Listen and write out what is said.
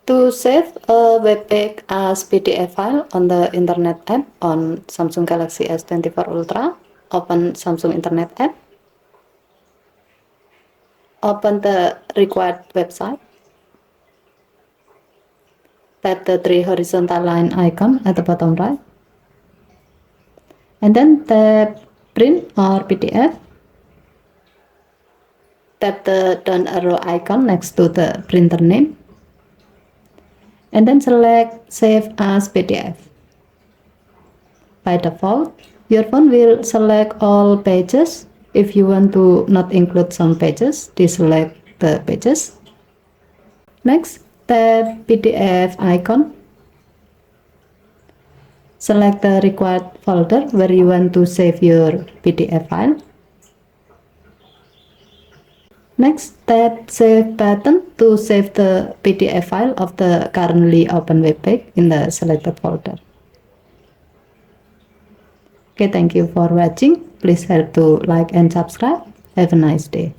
To save a web page as PDF file on the Internet app on Samsung Galaxy S24 Ultra, open Samsung Internet app. Open the required website. Tap the three horizontal line icon at the bottom right. And then tap Print or PDF. Tap the down arrow icon next to the printer name. And then select Save as PDF. By default, your phone will select all pages. If you want to not include some pages, deselect the pages. Next, tap PDF icon. Select the required folder where you want to save your PDF file. Next, tap Save button to save the PDF file of the currently open web page in the selected folder. Okay, thank you for watching. Please help to like and subscribe. Have a nice day.